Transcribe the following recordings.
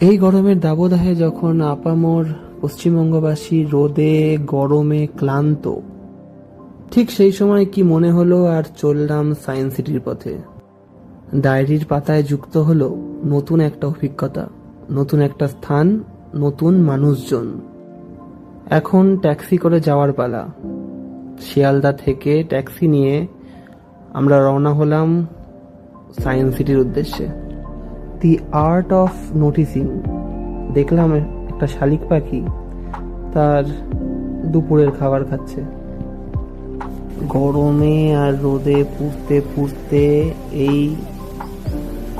এই গরমের দাবদাহে যখন আপামর পশ্চিমবঙ্গবাসী রোদে গরমে ক্লান্ত, ঠিক সেই সময় কি মনে হলো আর চললাম সায়েন্স সিটির পথে। ডায়েরির পাতায় যুক্ত হলো নতুন একটা অভিজ্ঞতা, নতুন একটা স্থান, নতুন মানুষজন। এখন ট্যাক্সি করে যাওয়ার পালা। শিয়ালদা থেকে ট্যাক্সি নিয়ে আমরা রওনা হলাম সায়েন্স সিটির উদ্দেশ্যে। দি আর্ট অফ নোটিসিং। দেখলাম একটা শালিক পাখি তার দুপুরের খাবার খাচ্ছে। গরমে আর রোদে পুড়তে পুড়তে এই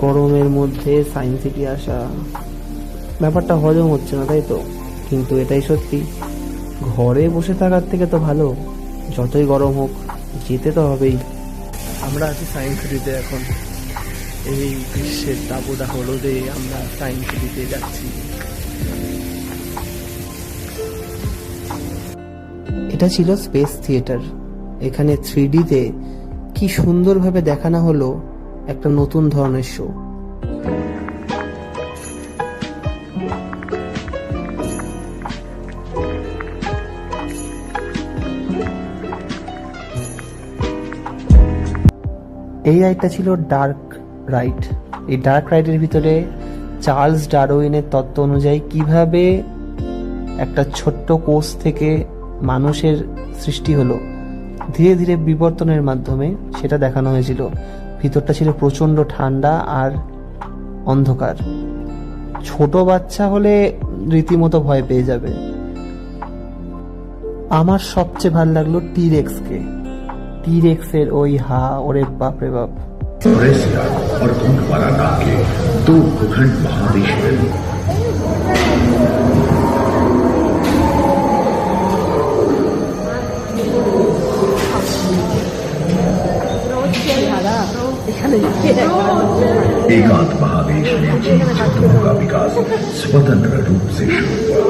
গরমের মধ্যে সায়েন্স সিটি আসা, ব্যাপারটা হজম হচ্ছে না, তাই তো? কিন্তু এটাই সত্যি, ঘরে বসে থাকার থেকে তো ভালো। যতই গরম হোক, যেতে তো হবেই। আমরা আছি সায়েন্স সিটিতে। এখন এই গ্রীষ্মের দাবদাহ রোদে আমরা সায়েন্স সিটিতে যাচ্ছি। এটা ছিল স্পেস থিয়েটার। এখানে 3Dতে কি সুন্দরভাবে দেখানো হলো একটা নতুন ধরনের শো। এই রাইডটা ছিল ডার্ক রাইড। এই ডার্ক রাইডের ভিতরে চার্লস ডারউইনের তত্ত্ব অনুযায়ী কিভাবে একটা ছোট্ট কোষ থেকে মানুষের সৃষ্টি হলো ধীরে ধীরে বিবর্তনের মাধ্যমে, সেটা দেখানো হয়েছিল। ভিতরটা ছিল প্রচন্ড ঠান্ডা আর অন্ধকার। ছোট বাচ্চা হলে রীতিমতো ভয় পেয়ে যাবে। আমার সবচেয়ে ভালো লাগলো টিরেক্সকে। টিরেক্সের ওই ওরে বাপ রে बाप। यूरेशिया और गोंडवाना नाम के दो भूखंड महादेश में एकांत महादेश में जीव जंतुओं का विकास स्वतंत्र रूप से शुरू हुआ।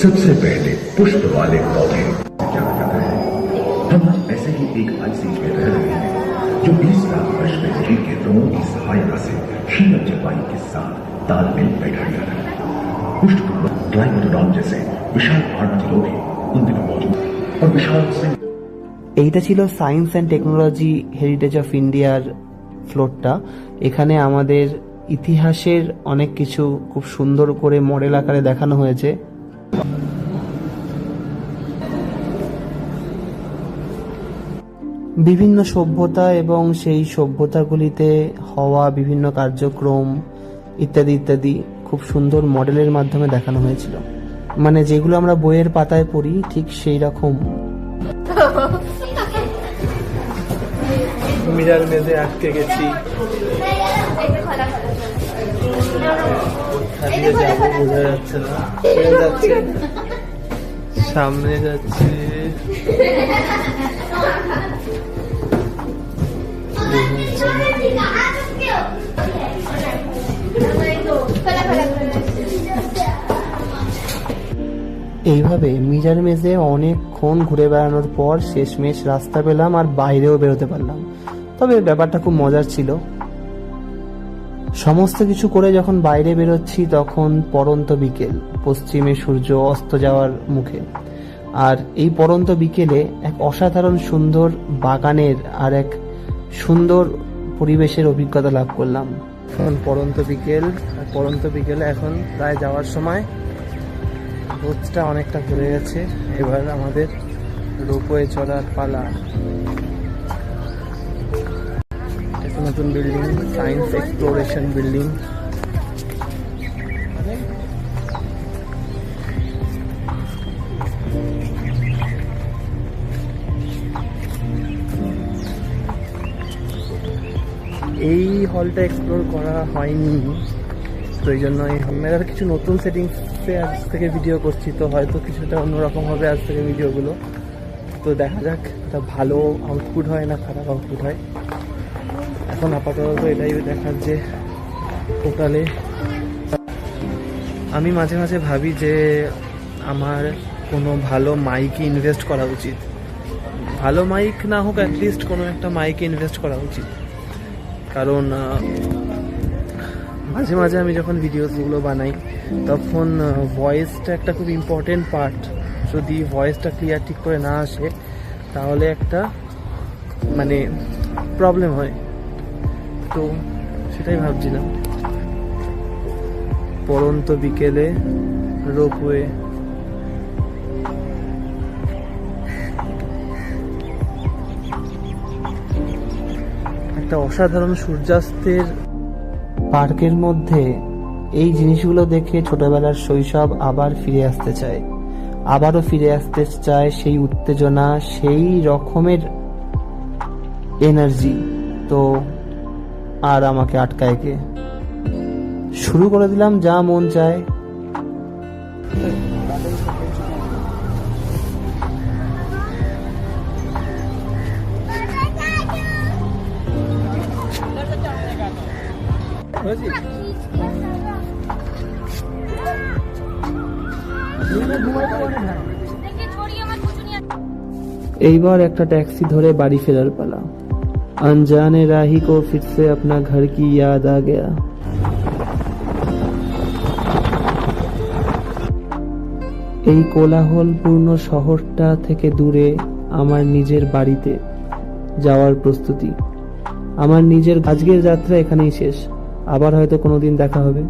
सबसे पहले पुष्प वाले पौधे जाना जाता है। हम ऐसे ही एक आइस में रह रहे हैं जो 20 लाख वर्ष में जीव के रोमों की सहायता से शीतल जलवायु के साथ तालमेल बैठा गया था। पुष्टपूर्ण ग्लाइकोडोन जैसे विशाल पहाड़ भी उन दिनों मौजूद और विशाल से। এইটা ছিল science and technology heritage of ইন্ডিয়ার ফ্লোরটা। এখানে আমাদের ইতিহাসের অনেক কিছু খুব সুন্দর করে মডেল আকারে দেখানো হয়েছে। বিভিন্ন সভ্যতা এবং সেই সভ্যতাগুলিতে হওয়া বিভিন্ন কার্যক্রম ইত্যাদি ইত্যাদি খুব সুন্দর মডেলের মাধ্যমে দেখানো হয়েছিল। মানে যেগুলো আমরা বইয়ের পাতায় পড়ি ঠিক সেই রকম। মিরার মেঝে আটকে গেছি, বোঝা যাচ্ছে না। যাচ্ছে সামনে যাচ্ছে, এইভাবে মিরার মেঝে অনেকক্ষণ ঘুরে বেড়ানোর পর শেষমেশ রাস্তা পেলাম আর বাইরেও বেরোতে পারলাম। তবে ব্যাপারটা খুব মজার ছিল। সমস্ত কিছু করে যখন বাইরে বেরোচ্ছি তখন পড়ন্ত বিকেল, পশ্চিমে সূর্য অস্ত যাওয়ার মুখে। আর এই পড়ন্ত বিকেলে এক অসাধারণ সুন্দর বাগানের আর এক সুন্দর পরিবেশের অভিজ্ঞতা লাভ করলাম। এখন পড়ন্ত বিকেল এখন প্রায় যাওয়ার সময়। রোদটা অনেকটা পড়ে গেছে। এবার আমাদের রোপওয়ে চড়ার পালা। একটা নতুন বিল্ডিং, সায়েন্স এক্সপ্লোরেশন বিল্ডিং। এই হলটা এক্সপ্লোর করা হয়নি, তো এই জন্য আমরা কিছু নতুন সেটিংসে আজ থেকে ভিডিও করছি। তো হয়তো কিছুটা অন্যরকম হবে আজ থেকে ভিডিওগুলো। তো দেখা যাক এটা ভালো আউটপুট হয় না খারাপ আউটপুট হয়। এখন আপাতত এটাই দেখার যে টোটালে আমি মাঝে মাঝে ভাবি যে আমার কোনো ভালো মাইকে ইনভেস্ট করা উচিত। ভালো মাইক না হোক, অ্যাটলিস্ট কোনো একটা মাইকে ইনভেস্ট করা উচিত। কারণ মাঝে মাঝে আমি যখন ভিডিওসগুলো বানাই তখন ভয়েসটা একটা খুব ইম্পর্টেন্ট পার্ট। যদি ভয়েসটা ক্লিয়ার ঠিক করে না আসে তাহলে একটা মানে প্রবলেম হয়। তো সেটাই ভাবছিলাম, পড়ন্ত বিকেলে রোপওয়ে। একটা অসাধারণ সূর্যাস্তের পার্কের মধ্যে এই জিনিসগুলো দেখে ছোটবেলার শৈশব আবার ফিরে আসতে চায়, আবারও ফিরে আসতে চায় সেই উত্তেজনা, সেই রকমের এনার্জি। তো আর আমাকে আটকায় কে? শুরু করে দিলাম যা মন চায়। এইবার একটা ট্যাক্সি ধরে বাড়ি ফেরার পালা। अनजाने राही को फिर से अपना घर की याद आ गया। এই কোলাহলপূর্ণ শহরটা থেকে দূরে আমার নিজের বাড়িতে যাওয়ার প্রস্তুতি। আমার নিজের আজকের যাত্রা এখানেই শেষ, আবার হয়তো কোনোদিন দেখা হবে।